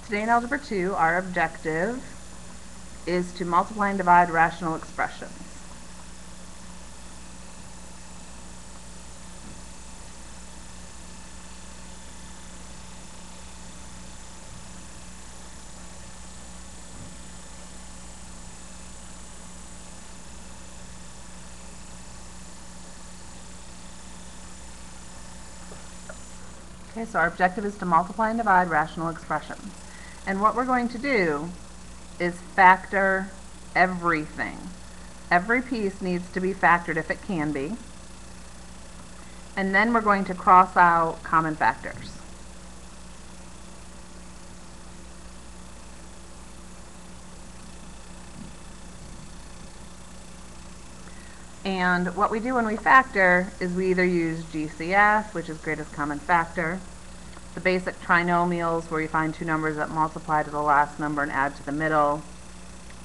Today in Algebra 2, our objective is to multiply and divide rational expressions. Okay, so our objective is to multiply and divide rational expressions. And what we're going to do is factor everything. Every piece needs to be factored if it can be. And then we're going to cross out common factors. And what we do when we factor is we either use GCF, which is greatest common factor, the basic trinomials where you find two numbers that multiply to the last number and add to the middle,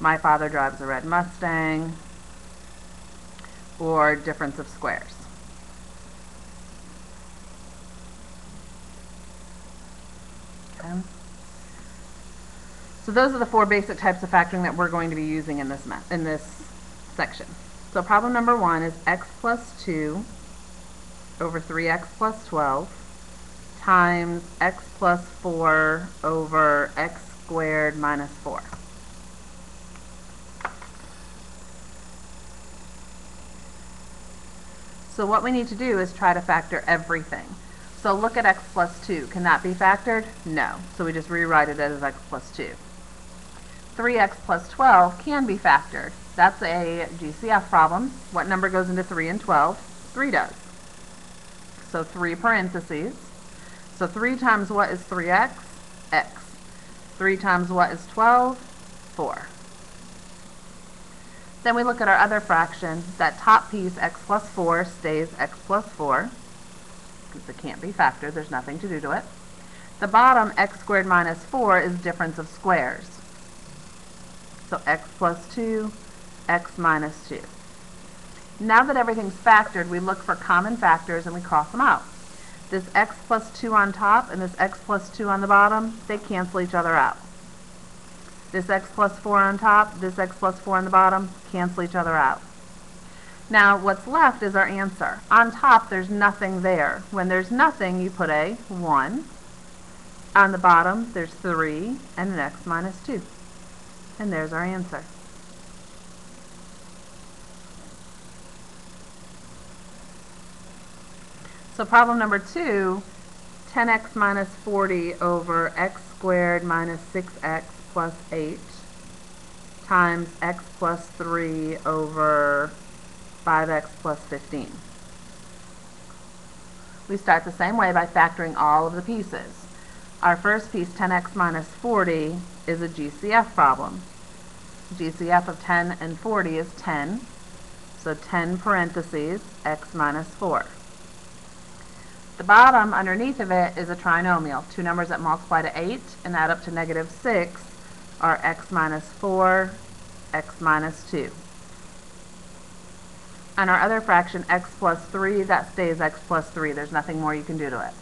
my father drives a red Mustang, or difference of squares. Okay. So those are the four basic types of factoring that we're going to be using in this section. So problem number 1 is x plus 2 over 3x plus 12 times x plus 4 over x squared minus 4. So what we need to do is try to factor everything. So look at x plus 2. Can that be factored? No. So we just rewrite it as x plus 2. 3x plus 12 can be factored. That's a GCF problem. What number goes into 3 and 12? 3 does. So 3 parentheses. So 3 times what is 3x? X. 3 times what is 12? 4. Then we look at our other fraction. That top piece, x plus 4, stays x plus 4, because it can't be factored. There's nothing to do to it. The bottom, x squared minus 4, is difference of squares. So x plus 2, x minus 2. Now that everything's factored, we look for common factors and we cross them out. This x plus 2 on top and this x plus 2 on the bottom, they cancel each other out. This x plus 4 on top, this x plus 4 on the bottom, cancel each other out. Now what's left is our answer. On top, there's nothing there. When there's nothing, you put a 1. On the bottom, there's 3 and an x minus 2. And there's our answer. So problem number 2, 10x minus 40 over x squared minus 6x plus 8 times x plus 3 over 5x plus 15. We start the same way by factoring all of the pieces. Our first piece, 10x minus 40, is a GCF problem. GCF of 10 and 40 is 10. So 10 parentheses, x minus 4. The bottom underneath of it is a trinomial. Two numbers that multiply to 8 and add up to negative 6 are x minus 4, x minus 2. On our other fraction, x plus 3, that stays x plus 3. There's nothing more you can do to it.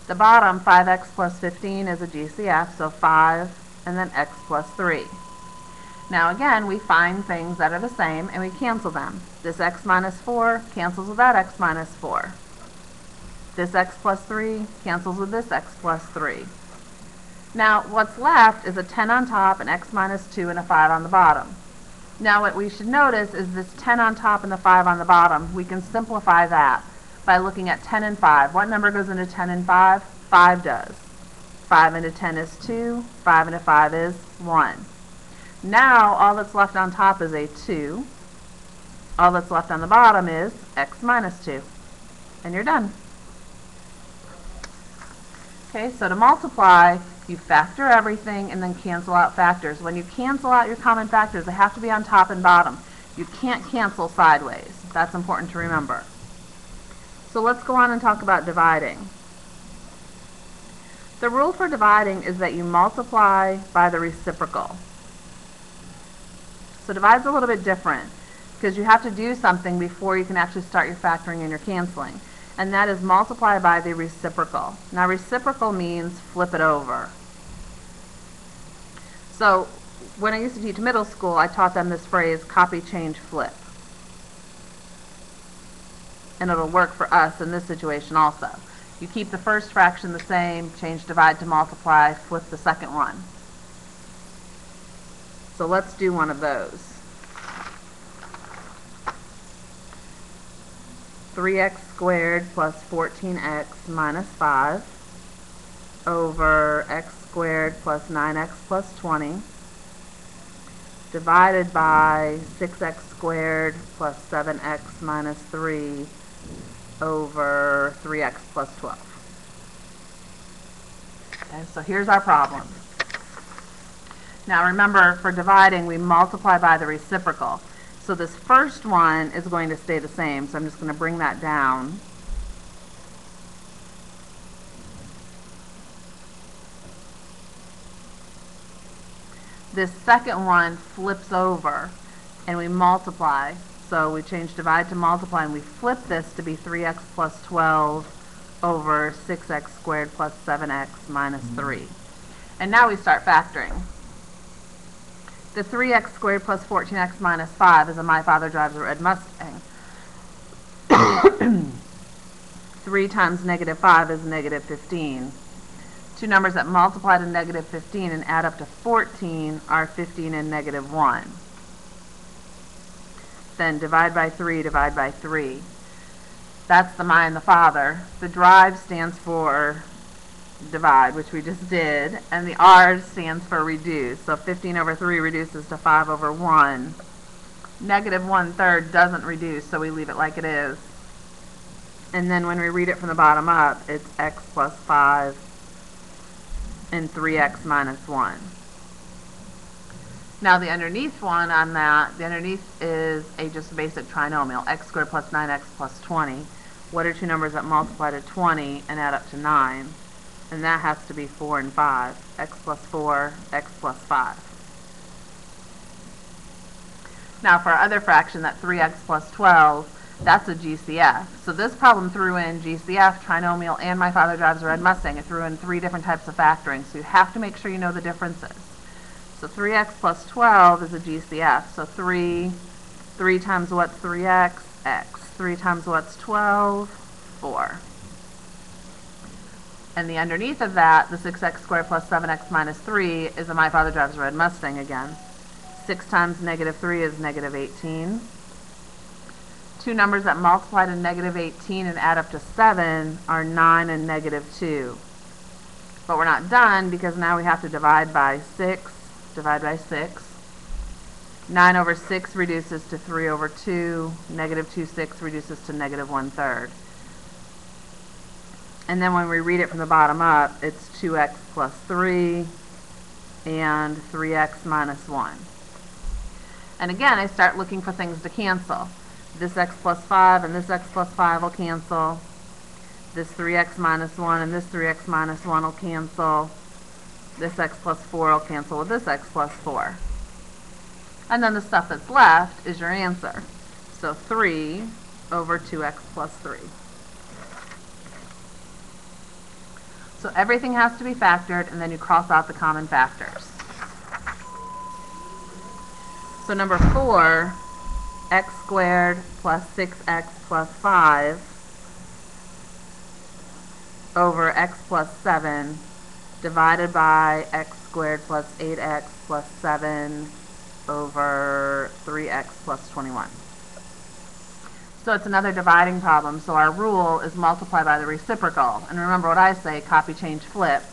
The bottom, 5x plus 15, is a GCF, so 5 and then x plus 3. Now again, we find things that are the same and we cancel them. This x minus 4 cancels with that x minus 4. This x plus 3 cancels with this x plus 3. Now what's left is a 10 on top, an x minus 2, and a 5 on the bottom. Now what we should notice is this 10 on top and the 5 on the bottom. We can simplify that by looking at 10 and 5. What number goes into 10 and 5? 5 does. 5 into 10 is 2. 5 into 5 is 1. Now all that's left on top is a 2. All that's left on the bottom is x minus 2. And you're done. Okay, so to multiply, you factor everything and then cancel out factors. When you cancel out your common factors, they have to be on top and bottom. You can't cancel sideways. That's important to remember. So let's go on and talk about dividing. The rule for dividing is that you multiply by the reciprocal. So divide's a little bit different because you have to do something before you can actually start your factoring and your canceling. And that is multiply by the reciprocal. Now reciprocal means flip it over. So when I used to teach middle school, I taught them this phrase, copy, change, flip. And it'll work for us in this situation also. You keep the first fraction the same, change divide to multiply, flip the second one. So let's do one of those. 3x squared plus 14x minus 5 over x squared plus 9x plus 20 divided by 6x squared plus 7x minus 3 over 3x plus 12. Okay, so here's our problem. Now remember, for dividing, we multiply by the reciprocal. So this first one is going to stay the same, so I'm just going to bring that down. This second one flips over, and we multiply. So we change divide to multiply, and we flip this to be 3x plus 12 over 6x squared plus 7x minus 3. And now we start factoring. The 3x squared plus 14x minus 5 is a my father drives a red Mustang. 3 times negative 5 is negative 15. Two numbers that multiply to negative 15 and add up to 14 are 15 and negative 1. Then divide by 3, divide by 3. That's the my and the father. The drive stands for divide, which we just did, and the R stands for reduce. So 15 over 3 reduces to 5 over 1. Negative 1/3 doesn't reduce, so we leave it like it is. And then when we read it from the bottom up, it's x plus 5 and 3x minus 1. Now the underneath one on that, the underneath is a just basic trinomial, x squared plus 9x plus 20. What are two numbers that multiply to 20 and add up to 9? And that has to be 4 and 5. X plus 4, x plus 5. Now for our other fraction, that 3x plus 12, that's a GCF. So this problem threw in GCF, trinomial, and my father drives a red Mustang. It threw in 3 different types of factoring. So you have to make sure you know the differences. So 3x plus 12 is a GCF. So 3 times what's 3x? X. 3 times what's 12? 4. And the underneath of that, the 6x squared plus 7x minus 3 is a my father drives a red Mustang again. 6 times negative 3 is negative 18. Two numbers that multiply to negative 18 and add up to 7 are 9 and negative 2. But we're not done because now we have to divide by 6. Divide by 6. 9 over 6 reduces to 3 over 2. Negative 2 6 reduces to negative 1/3. And then when we read it from the bottom up, it's 2x plus 3 and 3x minus 1. And again, I start looking for things to cancel. This x plus 5 and this x plus 5 will cancel. This 3x minus 1 and this 3x minus 1 will cancel. This x plus 4 will cancel with this x plus 4. And then the stuff that's left is your answer. So 3 over 2x plus 3. So everything has to be factored, and then you cross out the common factors. So number 4, x squared plus 6x plus 5 over x plus 7 divided by x squared plus 8x plus 7 over 3x plus 21. So it's another dividing problem. So our rule is multiply by the reciprocal. And remember what I say, copy, change, flip.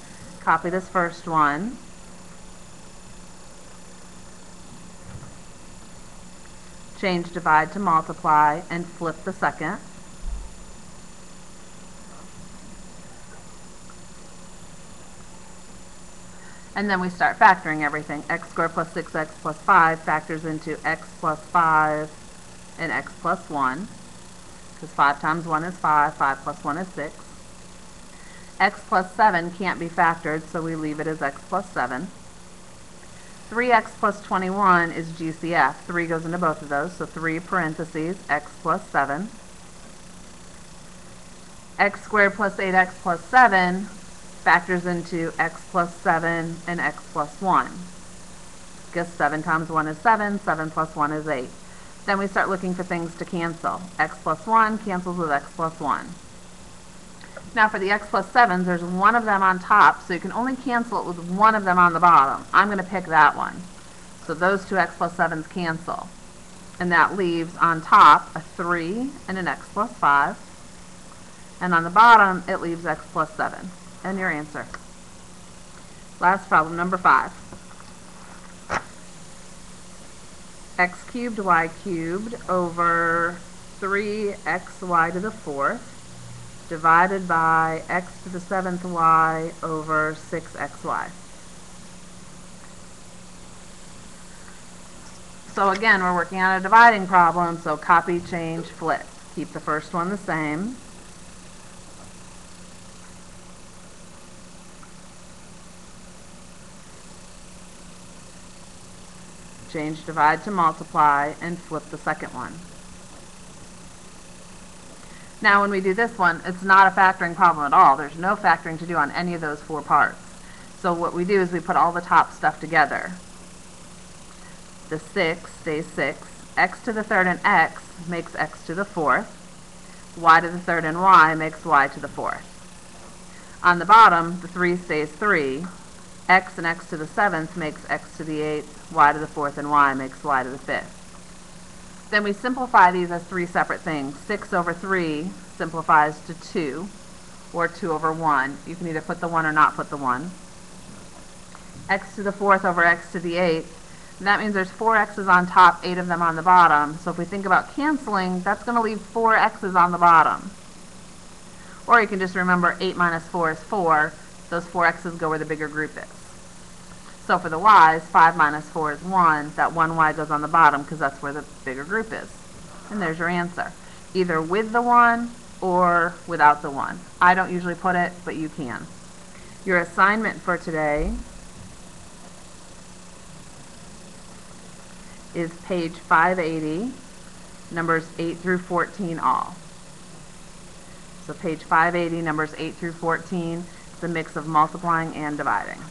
Copy this first one. Change divide to multiply and flip the second. And then we start factoring everything. X squared plus 6x plus 5 factors into x plus 5 and x plus 1. Because 5 times 1 is 5, 5 plus 1 is 6. X plus 7 can't be factored, so we leave it as x plus 7. 3x plus 21 is GCF. 3 goes into both of those, so 3 parentheses, x plus 7. X squared plus 8x plus 7 factors into x plus 7 and x plus 1. Because 7 times 1 is 7, 7 plus 1 is 8. Then we start looking for things to cancel. X plus 1 cancels with x plus 1. Now for the x plus 7s, there's one of them on top, so you can only cancel it with one of them on the bottom. I'm going to pick that one. So those two x plus 7s cancel. And that leaves on top a 3 and an x plus 5. And on the bottom, it leaves x plus 7. And your answer. Last problem, number 5. X cubed y cubed over 3xy to the 4th divided by x to the 7th y over 6xy. So again, we're working on a dividing problem, so copy, change, flip. Keep the first one the same. Change divide to multiply and flip the second one. Now when we do this one, it's not a factoring problem at all. There's no factoring to do on any of those 4 parts. So what we do is we put all the top stuff together. The 6 stays 6. X to the 3rd and x makes x to the 4th. Y to the 3rd and y makes y to the 4th. On the bottom, the 3 stays 3. X and x to the 7th makes x to the 8th. Y to the 4th and y makes y to the 5th. Then we simplify these as 3 separate things. 6 over 3 simplifies to 2, or 2 over 1. You can either put the 1 or not put the 1. X to the 4th over x to the 8th. That means there's 4 x's on top, 8 of them on the bottom. So if we think about canceling, that's going to leave 4 x's on the bottom. Or you can just remember 8 minus 4 is 4. Those 4 x's go where the bigger group is. So for the y's, 5 minus 4 is 1. That 1y goes on the bottom because that's where the bigger group is. And there's your answer. Either with the 1 or without the 1. I don't usually put it, but you can. Your assignment for today is page 580, numbers 8 through 14 all. So page 580, numbers 8 through 14, it's a mix of multiplying and dividing.